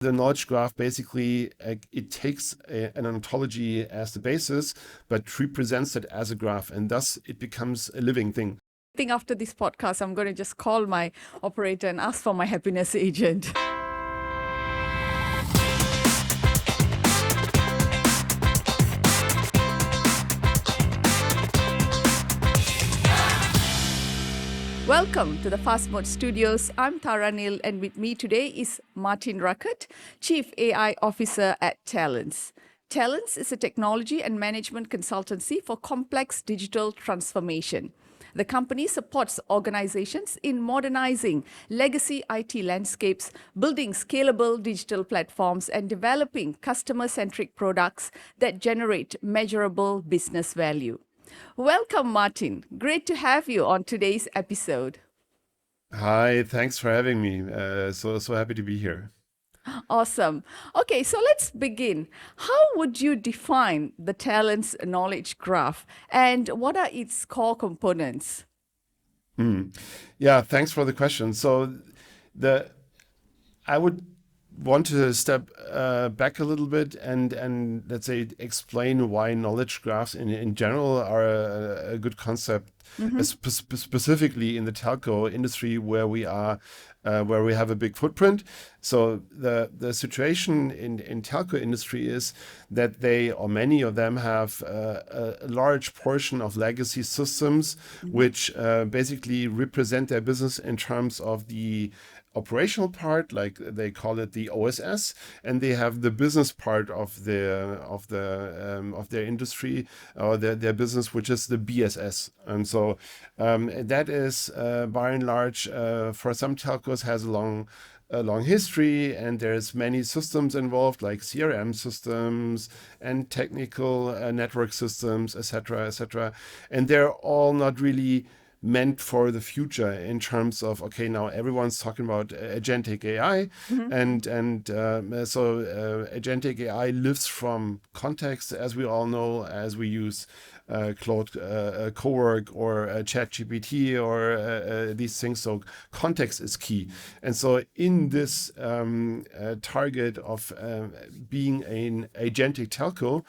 The knowledge graph basically, it takes an ontology as the basis, but represents it as a graph, and thus it becomes a living thing. I think after this podcast, I'm going to just call my operator and ask for my happiness agent. Welcome to the Fast Mode Studios. I'm Tara Neil, and with me today is Martin Rückert, Chief AI Officer at Tallence. Tallence is a technology and management consultancy for complex digital transformation. The company supports organizations in modernizing legacy IT landscapes, building scalable digital platforms, and developing customer-centric products that generate measurable business value. Welcome, Martin. Great to have you on today's episode. Hi, thanks for having me. So happy to be here. Awesome. Okay, so let's begin. How would you define the Tallence Knowledge Graph, and what are its core components? Yeah, thanks for the question. So I would want to step back a little bit and let's say explain why knowledge graphs in general are a good concept, specifically in the telco industry where we are, where we have a big footprint. So the situation in telco industry is that they, or many of them, have a large portion of legacy systems, which basically represent their business in terms of the operational part, like they call it the OSS, and they have the business part of their industry or their business, which is the BSS. And so that is by and large for some telcos has a long history, and there's many systems involved, like CRM systems and technical network systems, etc., etc. And they're all not really meant for the future in terms of, okay, now everyone's talking about agentic AI, and so agentic AI lives from context, as we all know, as we use Claude Cowork or ChatGPT or these things. So context is key. And so in this target of being an agentic telco,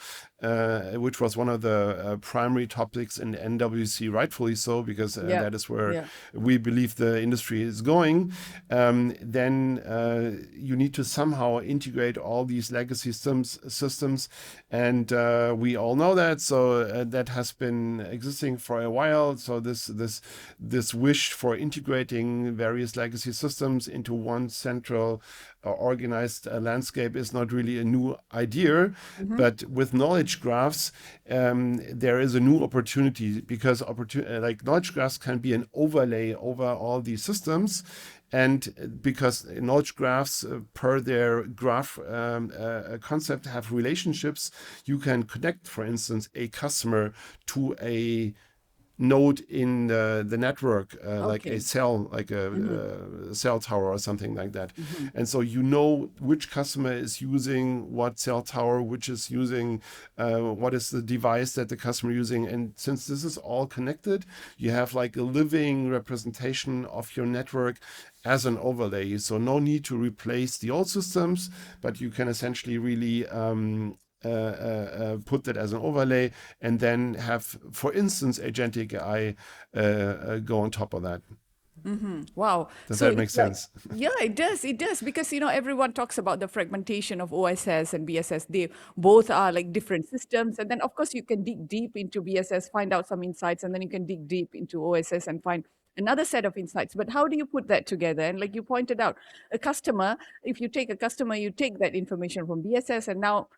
which was one of the primary topics in NWC, rightfully so, because that is where we believe the industry is going, then you need to somehow integrate all these legacy systems, and we all know that. So that has been existing for a while. So this wish for integrating various legacy systems into one central organized landscape is not really a new idea, but with knowledge graphs, there is a new opportunity, because like knowledge graphs can be an overlay over all these systems. And because knowledge graphs, per their graph concept, have relationships, you can connect, for instance, a customer to a node in the network, like a cell, like a cell tower or something like that. And so you know which customer is using what cell tower, which is using what is the device that the customer using. And since this is all connected, you have like a living representation of your network as an overlay. So no need to replace the old systems, but you can essentially really put that as an overlay, and then have, for instance, agentic AI go on top of that. Wow. Does So that make it's like, sense? yeah, it does. It does. Because, everyone talks about the fragmentation of OSS and BSS. They both are like different systems. And then, of course, you can dig deep into BSS, find out some insights, and then you can dig deep into OSS and find another set of insights. But how do you put that together? And like you pointed out, a customer, if you take a customer, you take that information from BSS, and now,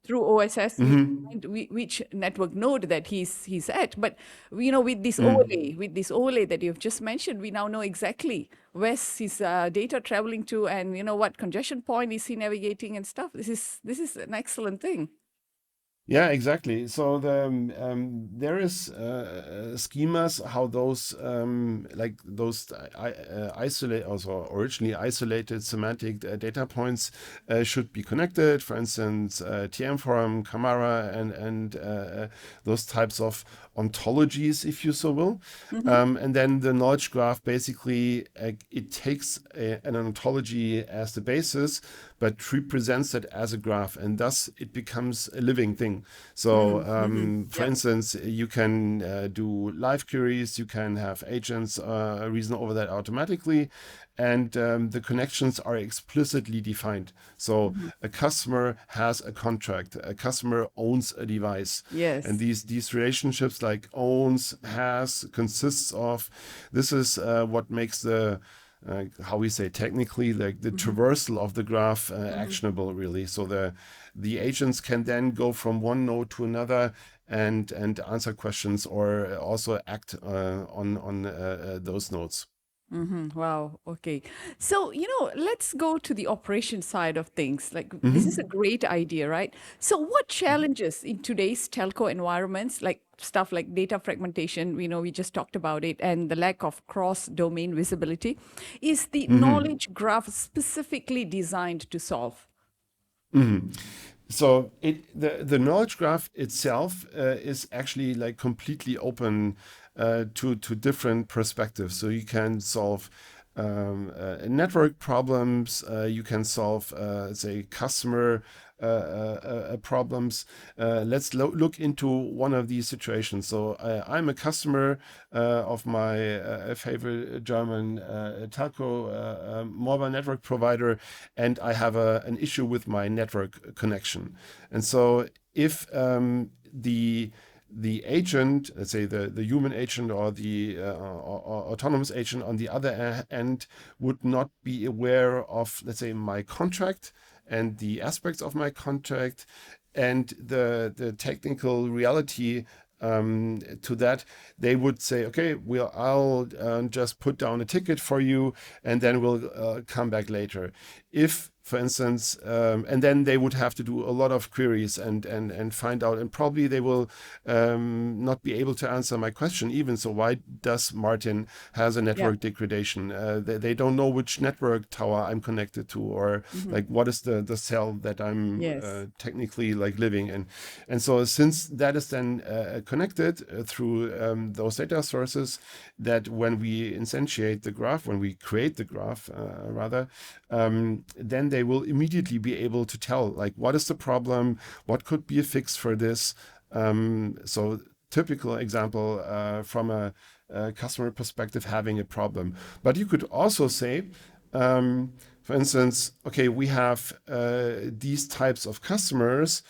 through OSS, you find which network node that he's at. But, with this overlay that you've just mentioned, we now know exactly where's his data traveling to, and, what congestion point is he navigating and stuff. This is an excellent thing. Yeah, exactly. So there is schemas how those like those isolate, also originally isolated semantic data points should be connected. For instance, TM forum, Camara, and those types of ontologies, if you so will. And then the knowledge graph basically it takes an ontology as the basis, but represents it as a graph, and thus it becomes a living thing. So, for Yep. instance, you can do live queries, you can have agents reason over that automatically, and the connections are explicitly defined. So a customer has a contract, a customer owns a device, and Yes. these relationships like owns, has, consists of, this is what makes the how we say technically, like the traversal of the graph actionable, really. So the agents can then go from one node to another and answer questions or also act on those nodes. Wow. Okay. So, let's go to the operation side of things. Like, this is a great idea, right? So, what challenges in today's telco environments, like stuff like data fragmentation, we just talked about it, and the lack of cross-domain visibility, is the knowledge graph specifically designed to solve? So the knowledge graph itself is actually like completely open to different perspectives. So you can solve network problems. You can solve say customer problems. Let's look into one of these situations. So I'm a customer of my favorite German telco mobile network provider, and I have an issue with my network connection. And so if the agent, let's say the human agent or the or autonomous agent on the other end would not be aware of, let's say, my contract and the aspects of my contract and the technical reality to that, they would say, okay, I'll just put down a ticket for you, and then we'll come back later. If, for instance, and then they would have to do a lot of queries and find out, and probably they will not be able to answer my question even. So why does Martin has a Yeah. network degradation? They don't know which network tower I'm connected to, or like what is the cell that I'm Yes. technically like living in. And so since that is then connected through those data sources, that when we instantiate the graph, when we create the graph rather, then they will immediately be able to tell like what is the problem, what could be a fix for this. So typical example from a customer perspective having a problem. But you could also say, for instance, okay, we have these types of customers,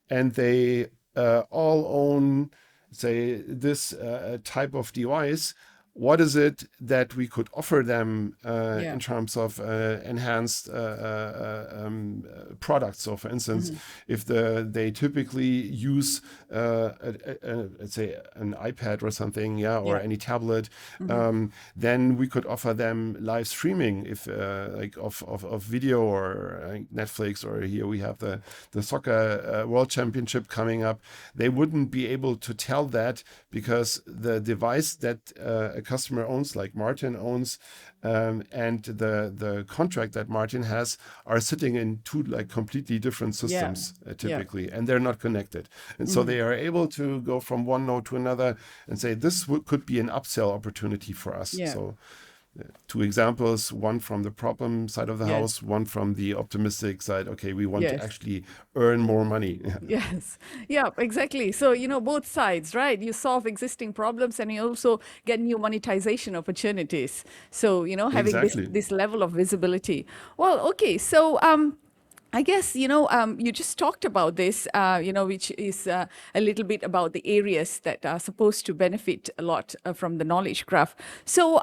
and they all own, say, this type of device. What is it that we could offer them Yeah. in terms of enhanced products? So, for instance, if they typically use, let's say, an iPad or something, yeah, or Yeah. any tablet, then we could offer them live streaming, if like of video, or Netflix, or here we have the soccer World Championship coming up. They wouldn't be able to tell that because the device that a customer owns, like Martin owns, and the contract that Martin has are sitting in two like completely different Yeah. systems Yeah. typically, and they're not connected. And so they are able to go from one node to another and say this could be an upsell opportunity for us. Yeah. So two examples, one from the problem side of the Yes. house, one from the optimistic side. Okay, we want to Yes. actually earn more money. Yes. Yeah, exactly. So, both sides, right? You solve existing problems and you also get new monetization opportunities. So, having this Exactly. this level of visibility. Well, okay. So, I guess, you just talked about this, which is a little bit about the areas that are supposed to benefit a lot from the knowledge graph. So,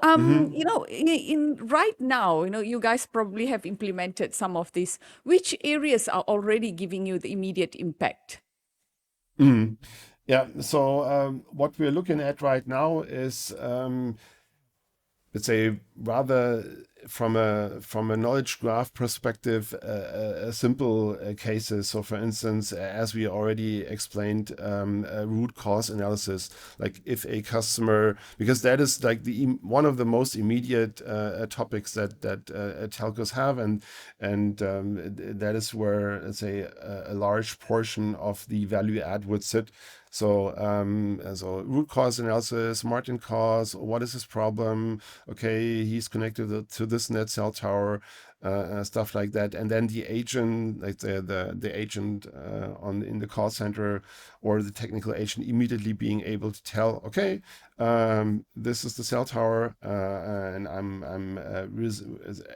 in right now, you guys probably have implemented some of these. Which areas are already giving you the immediate impact? Mm. Yeah. So what we're looking at right now is, let's say, rather from a knowledge graph perspective, simple cases. So, for instance, as we already explained, root cause analysis. Like if a customer, because that is like one of the most immediate topics that telcos have, and that is where, let's say, a large portion of the value add would sit. So root cause analysis, Martin cause, what is his problem? Okay, he's connected to this net cell tower. stuff like that. And then the agent, like the agent in the call center or the technical agent immediately being able to tell, okay, this is the cell tower, and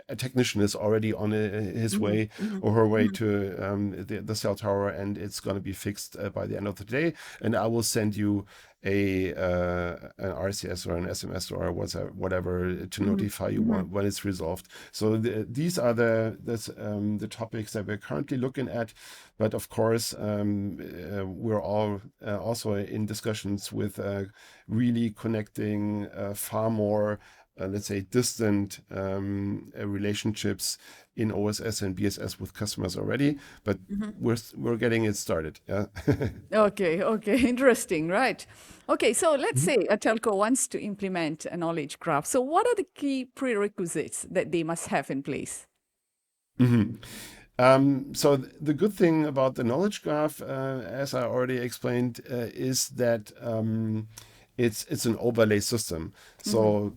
a technician is already on his Mhm, way mhm, or her way mhm, to the cell tower, and it's going to be fixed by the end of the day. And I will send you an RCS or an SMS or whatever to mhm, notify you mhm, when it's resolved. So these are the topics that we're currently looking at. But of course, we're all also in discussions with really connecting far more, let's say, distant relationships in OSS and BSS with customers already. But mhm. we're getting it started. Yeah. Okay, okay, interesting, right? Okay, so let's Mhm. say a telco wants to implement a knowledge graph. So, what are the key prerequisites that they must have in place? Mhm. So the good thing about the knowledge graph, as I already explained, is that it's an overlay system. Mm-hmm, So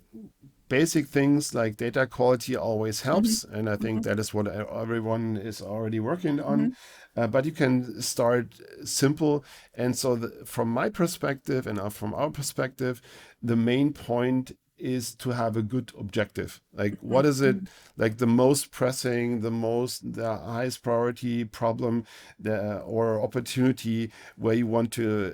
basic things like data quality always mm-hmm, helps, and I think mm-hmm, that is what everyone is already working mm-hmm, on. But you can start simple, and so from my perspective and from our perspective, the main point is to have a good objective. Like, what is it, mm-hmm, like the most pressing, the highest priority problem, or opportunity where you want to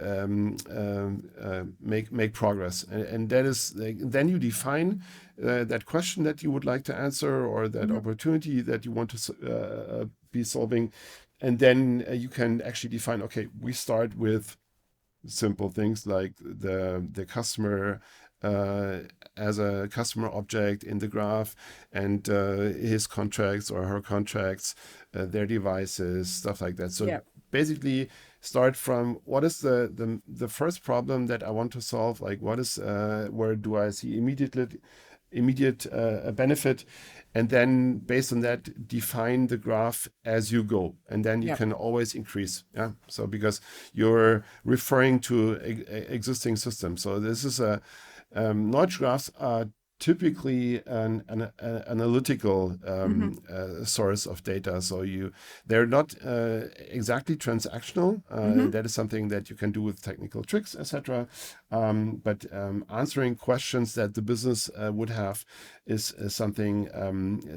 make progress, and that is like, then you define that question that you would like to answer or that mm-hmm, opportunity that you want to be solving. And then you can actually define, okay, we start with simple things like the customer uh, as a customer object in the graph, and his contracts or her contracts, their devices, stuff like that. So yeah, basically start from what is the first problem that I want to solve, like what is where do I see immediate benefit, and then based on that define the graph as you go, and then you yeah, can always increase. Yeah, so because you're referring to existing systems, so this is a knowledge graphs are typically an analytical mm-hmm, source of data. So they're not exactly transactional. mm-hmm, That is something that you can do with technical tricks, etc. But answering questions that the business would have is something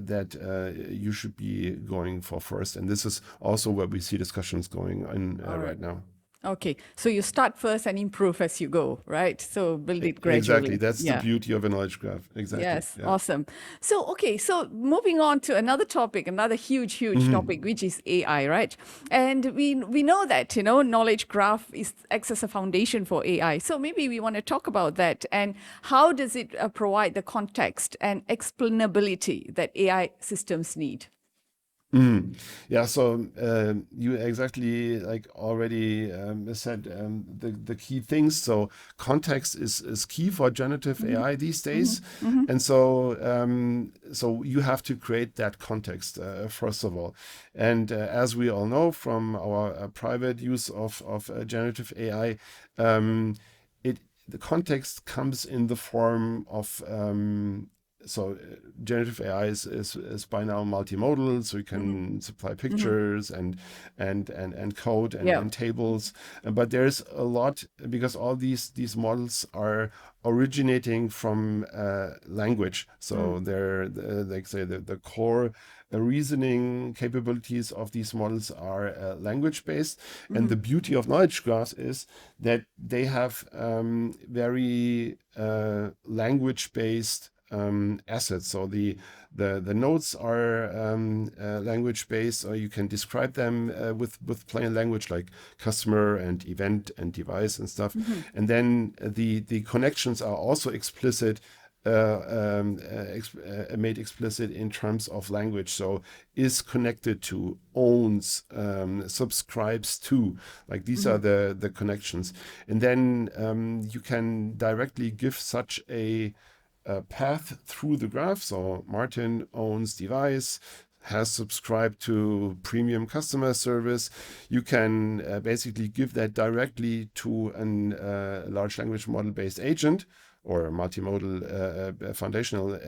that you should be going for first. And this is also where we see discussions going on all right. right now. Okay, so you start first and improve as you go, right? So build it Exactly. gradually. That's the Yeah. beauty of a knowledge graph. Exactly. Yes, Yeah. awesome. So, okay, so moving on to another topic, another huge, huge topic, Mhm. which is AI, right? And we know that, knowledge graph acts as a foundation for AI. So maybe we want to talk about that and how does it provide the context and explainability that AI systems need? Mhm. Yeah, so you exactly like already said the key things. So context is key for generative Hmm. AI these Hmm. days, Hmm. and so you have to create that context first of all. And as we all know from our private use of generative AI, it the context comes in the form of generative AI is by now multimodal, so you Hmm. can supply Hmm. pictures and code Yeah. and tables. But there's a lot because all these models are originating from language. Mm. So they're like say the core reasoning capabilities of these models are language based. And Hmm. the beauty of knowledge graphs is that they have very language based assets. So the nodes are language based, or you can describe them with plain language like customer and event and device and stuff. Hmm. And then the connections are also explicit. Made explicit in terms of language. So is connected to, owns, subscribes to. Like these are Hmm. the connections. And then you can directly give such a path through the graph. So Martin owns device, has subscribed to premium customer service. You can basically give that directly to a large language model based agent or multimodal foundational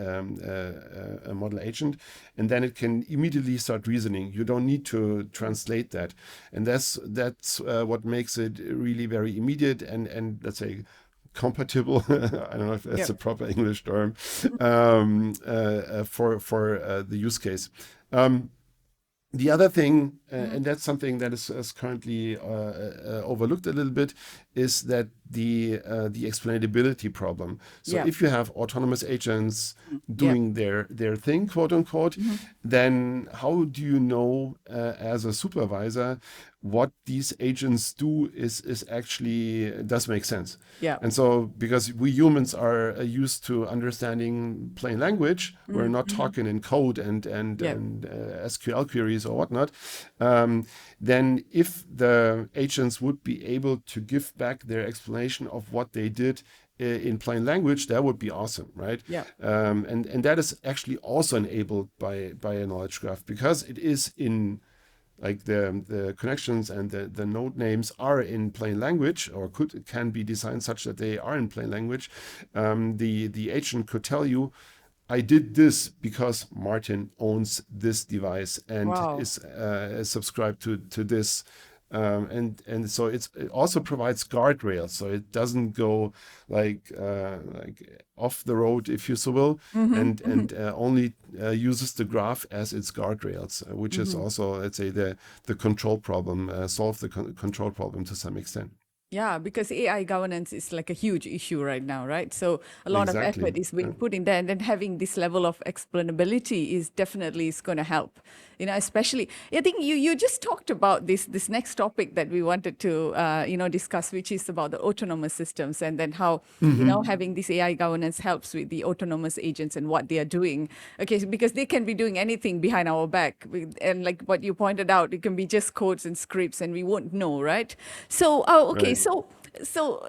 model agent, and then it can immediately start reasoning. You don't need to translate that, and that's what makes it really very immediate and let's say compatible. I don't know if that's Yep. a proper English term for the use case. The other thing, and that's something that is currently overlooked a little bit, is that the explainability problem. So Yep. if you have autonomous agents Yep. doing their thing, quote unquote, then how do you know as a supervisor what these agents do is actually does make sense? Yep. And so, because we humans are used to understanding plain language, we're not talking in code Yep. and SQL queries or whatnot. Then, if the agents would be able to give back their explanation of what they did in plain language, that would be awesome, right? Yep. And that is actually also enabled by a knowledge graph, because it is in like the connections and the node names are in plain language, or can be designed such that they are in plain language. The agent could tell you, I did this because Martin owns this device and Wow. is subscribed to this. And so it also provides guardrails, so it doesn't go like off the road, if you so will, and only uses the graph as its guardrails, which is also, let's say, the control problem, solve the control problem to some extent. Yeah, because AI governance is like a huge issue right now, right? So a lot of Exactly. effort is being put in there, and then having this level of explainability is definitely is going to help. Especially I think you just talked about this next topic that we wanted to discuss, which is about the autonomous systems, and then how having this AI governance helps with the autonomous agents and what they are doing. Okay, so because they can be doing anything behind our back, and like what you pointed out, it can be just codes and scripts, and we won't know, right? So, okay, Right. so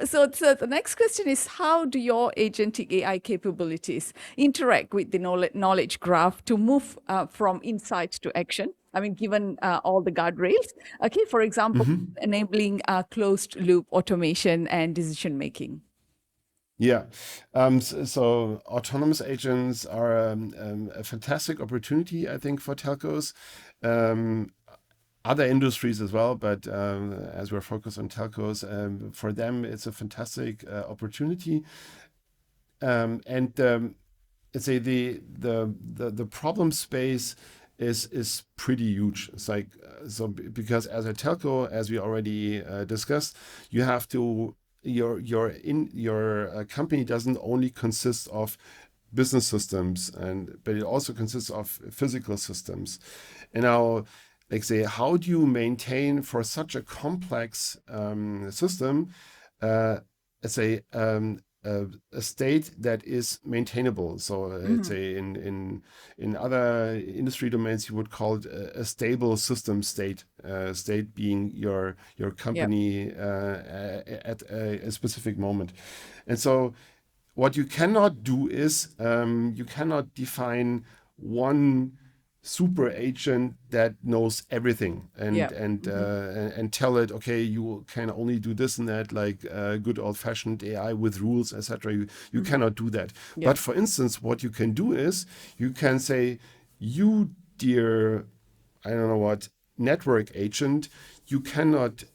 the next question is, how do your agentic AI capabilities interact with the knowledge graph to move from insight to action? I mean, given all the guardrails, okay, for example, enabling closed loop automation and decision making. Yeah. So autonomous agents are a fantastic opportunity, I think, for telcos. Um, Other industries as well, but as we're focused on telcos, for them it's a fantastic opportunity. And let's say the problem space is pretty huge. It's like because as a telco, as we already discussed, you have to your company doesn't only consist of business systems, but it also consists of physical systems. And now, like say, how do you maintain for such a complex system, let's say, a state that is maintainable? So let's say in other industry domains, you would call it a stable system state. State being your Yep. company at a specific moment, and so what you cannot do is you cannot define one super agent that knows everything Yep. and tell it, okay, you can only do this and that, like good old fashioned AI with rules, etc. You cannot do that. But Yep. for instance, what you can do is you can say, you dear, I don't know what, network agent, you cannot,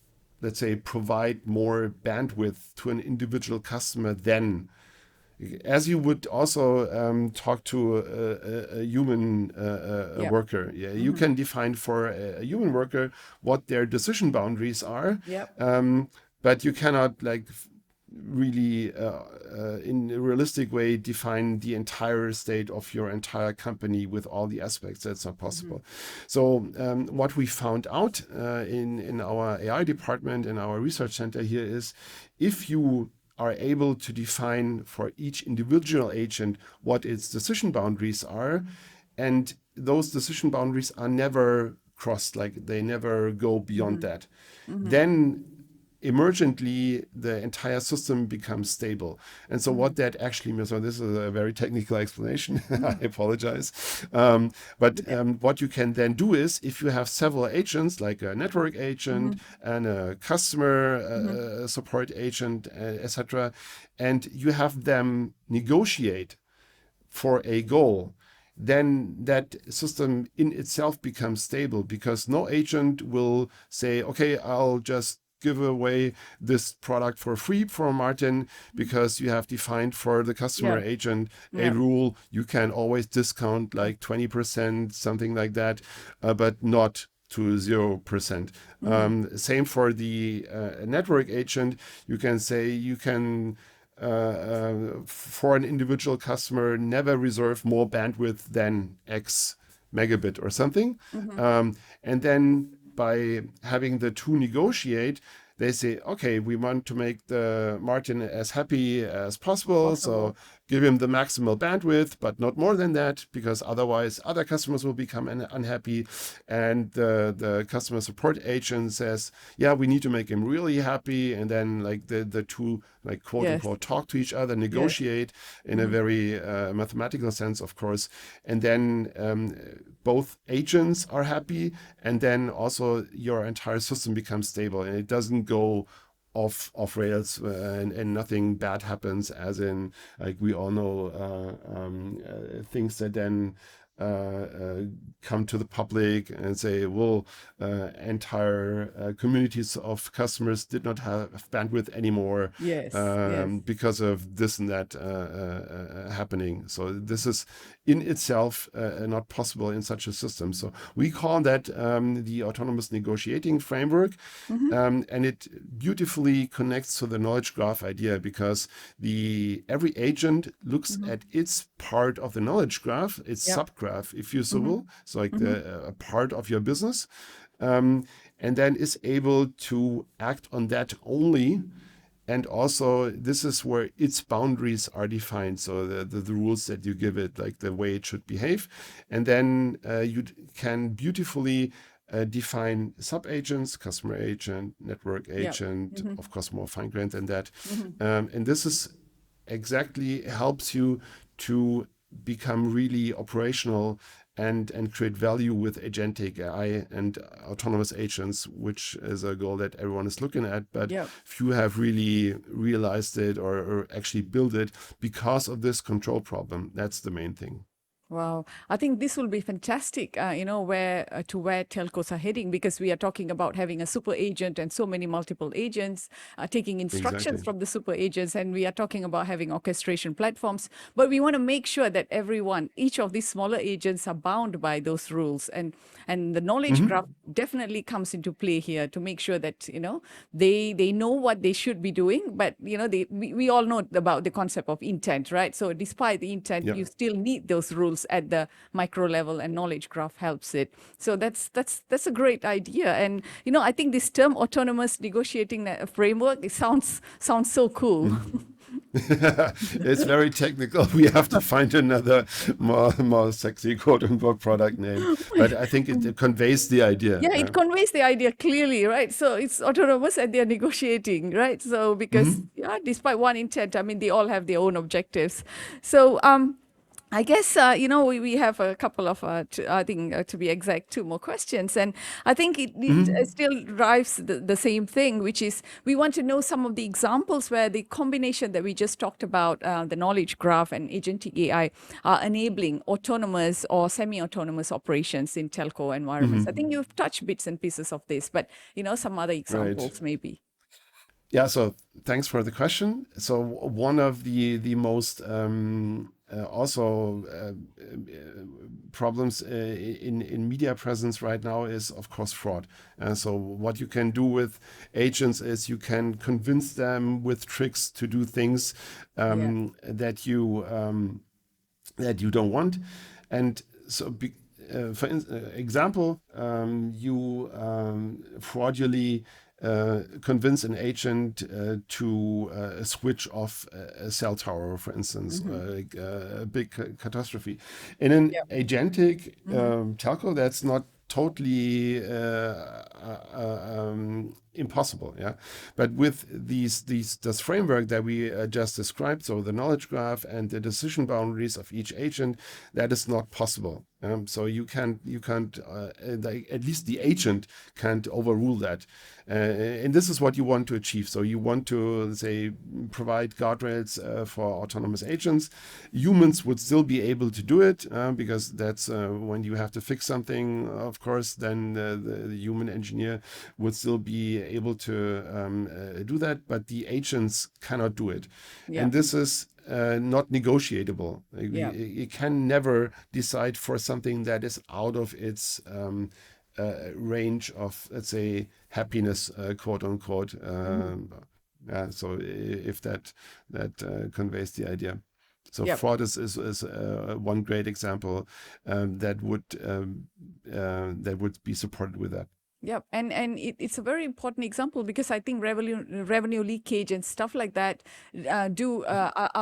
let's say, provide more bandwidth to an individual customer than, as you would also talk to a human a Yep. worker. Yeah, you can define for a human worker what their decision boundaries are, Yep. but you cannot like really in a realistic way define the entire state of your entire company with all the aspects. That's not possible. So what we found out in our AI department, in our research center here, is if you are able to define for each individual agent what its decision boundaries are, and those decision boundaries are never crossed, like they never go beyond that, then emergently the entire system becomes stable. And so what that actually means, so this is a very technical explanation, I apologize. What you can then do is, if you have several agents, like a network agent and a customer support agent, etc., and you have them negotiate for a goal, then that system in itself becomes stable, because no agent will say, okay, I'll just give away this product for free for Martin, because you have defined for the customer Yeah. agent a Yeah. rule. You can always discount like 20%, something like that, but not to 0%. Same for the network agent. You can say you can for an individual customer never reserve more bandwidth than X megabit or something. And then by having the two negotiate, they say, okay, we want to make the Martin as happy as possible. So give him the maximal bandwidth, but not more than that, because otherwise other customers will become unhappy. And the customer support agent says, yeah, we need to make him really happy. And then like the two, like quote Yes. unquote, talk to each other, Yes. negotiate in a very mathematical sense, of course. And then both agents are happy, and then also your entire system becomes stable, and it doesn't go off rails, and nothing bad happens, as in, like, we all know things that then come to the public and say, well, entire communities of customers did not have bandwidth anymore Yes. Yes. because of this and that happening. So this is in itself not possible in such a system. So we call that the autonomous negotiating framework, and it beautifully connects to the knowledge graph idea, because every agent looks at its part of the knowledge graph, its subgraph, if you so will, so like a part of your business, and then is able to act on that only. And also, this is where its boundaries are defined. So the rules that you give it, like the way it should behave. And then you can beautifully define sub-agents, customer agent, network agent, of course, more fine-grained than that. And this is exactly helps you to become really operational and create value with agentic AI and autonomous agents, which is a goal that everyone is looking at, but few have really realized it or actually built it because of this control problem. That's the main thing. Wow, I think this will be fantastic, where telcos are heading, because we are talking about having a super agent and so many multiple agents taking instructions Exactly. from the super agents, and we are talking about having orchestration platforms. But we want to make sure that each of these smaller agents are bound by those rules, and the knowledge graph definitely comes into play here to make sure that they know what they should be doing, but we all know about the concept of intent, right? So despite the intent, Yeah. you still need those rules at the micro level, and knowledge graph helps it. So that's a great idea. And I think this term autonomous negotiating framework, it sounds so cool. It's very technical. We have to find another more sexy quote unquote product name. But I think it conveys the idea. Yeah, it conveys the idea clearly, right? So it's autonomous and they're negotiating, right? So because despite one intent, I mean, they all have their own objectives. So I guess we have a couple of I think to be exact, two more questions, and I think it still drives the same thing, which is we want to know some of the examples where the combination that we just talked about, the knowledge graph and agentic AI, are enabling autonomous or semi-autonomous operations in telco environments. I think you've touched bits and pieces of this, but some other Right. examples maybe. Yeah, so thanks for the question. So one of the most problems in media presence right now is, of course, fraud. So what you can do with agents is you can convince them with tricks to do things that you don't want. And so for example, you fraudulently convince an agent to switch off a cell tower, for instance, like a big catastrophe. In an agentic telco, that's not totally impossible. Yeah, but with this framework that we just described, so the knowledge graph and the decision boundaries of each agent, that is not possible. So you can't at least the agent can't overrule that, and this is what you want to achieve. So you want to say provide guardrails for autonomous agents. Humans would still be able to do it because that's when you have to fix something, of course, then the human engineer would still be able to do that, but the agents cannot do it. Yeah. And this is not negotiable. Yeah. You can never decide for something that is out of its range of, let's say, happiness, quote unquote. Yeah, so if that conveys the idea. So Yep. fraud is one great example that would be supported with that. Yep, and it's a very important example because I think revenue leakage and stuff like that are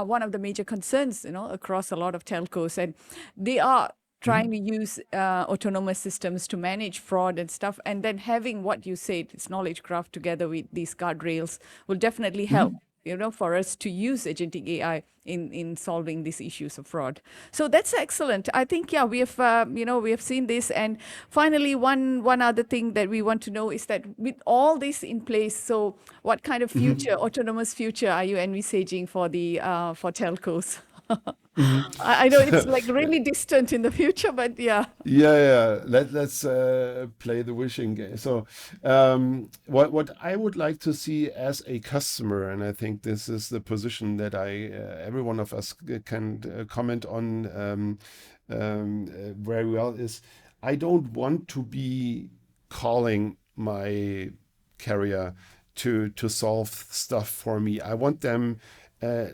one of the major concerns, across a lot of telcos, and they are trying to use autonomous systems to manage fraud and stuff, and then having what you said, this knowledge graph together with these guardrails will definitely help. For us to use agentic AI in solving these issues of fraud. So that's excellent. I think, yeah, we have seen this. And finally, one other thing that we want to know is that with all this in place, so what kind of future, autonomous future, are you envisaging for for telcos? I know it's like really distant in the future, but yeah. Yeah. Let's play the wishing game. So, what I would like to see as a customer, and I think this is the position that every one of us can comment on very well, is I don't want to be calling my carrier to solve stuff for me. I want them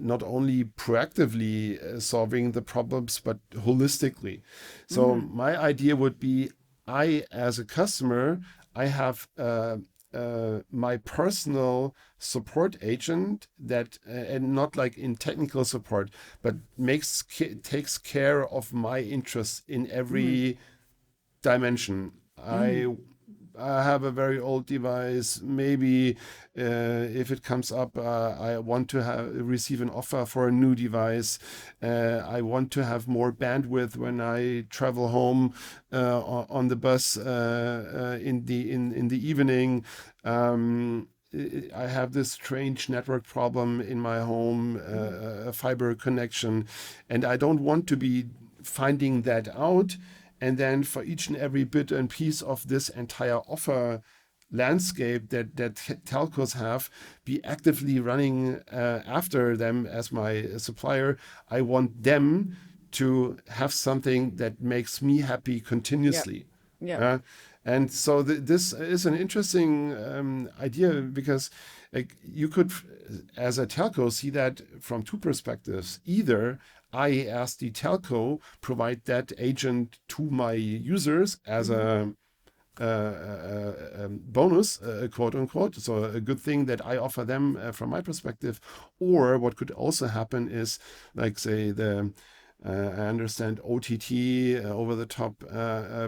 not only proactively solving the problems, but holistically. So my idea would be, I, as a customer, I have my personal support agent that, and not like in technical support, but takes care of my interests in every dimension. I have a very old device. Maybe if it comes up, I want to receive an offer for a new device. I want to have more bandwidth when I travel home on the bus in the evening. I have this strange network problem in my home, a fiber connection, and I don't want to be finding that out. And then for each and every bit and piece of this entire offer landscape that telcos have, be actively running after them as my supplier. I want them to have something that makes me happy continuously. Yeah. And so this is an interesting idea, because you could, as a telco, see that from two perspectives. Either I, as the telco, provide that agent to my users as a bonus, quote unquote. So a good thing that I offer them from my perspective. Or what could also happen is, like, say, I understand OTT, over-the-top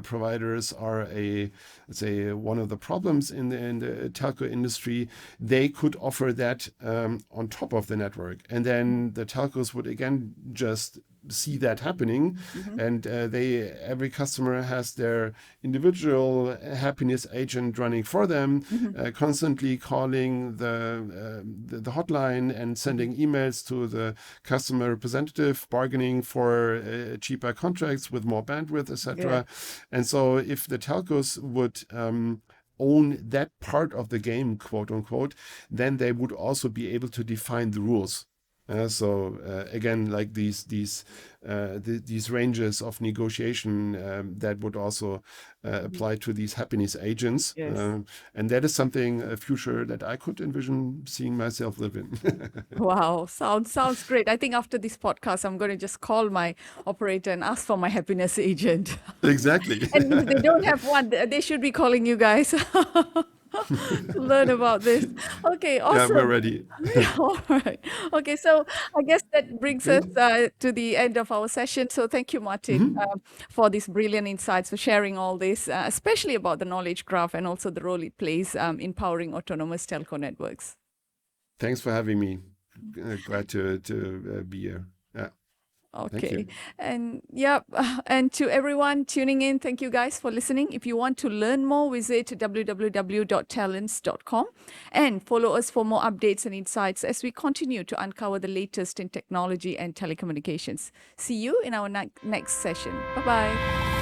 providers are let's say, one of the problems in the telco industry. They could offer that on top of the network, and then the telcos would again just see that happening, and every customer has their individual happiness agent running for them, constantly calling the hotline and sending emails to the customer representative, bargaining for cheaper contracts with more bandwidth, etc. And so if the telcos would own that part of the game, quote unquote, then they would also be able to define the rules. So again, like these ranges of negotiation that would also apply to these happiness agents, and that is a future that I could envision seeing myself live in. Wow, sounds great. I think after this podcast, I'm going to just call my operator and ask for my happiness agent. Exactly. And if they don't have one, they should be calling you guys. to learn about this. Okay, Yeah, we're awesome. ready. Yeah, all right. Okay, so I guess that brings us Great. to the end of our session. So thank you, Martin, Mhm. for these brilliant insights, for sharing all this, especially about the knowledge graph and also the role it plays in powering autonomous telco networks. Thanks for having me. Glad to be here. Yeah, thank Okay. you. And yeah, and to everyone tuning in, thank you guys for listening. If you want to learn more, visit www.tallence.com and follow us for more updates and insights as we continue to uncover the latest in technology and telecommunications. See you in our next session. Bye bye.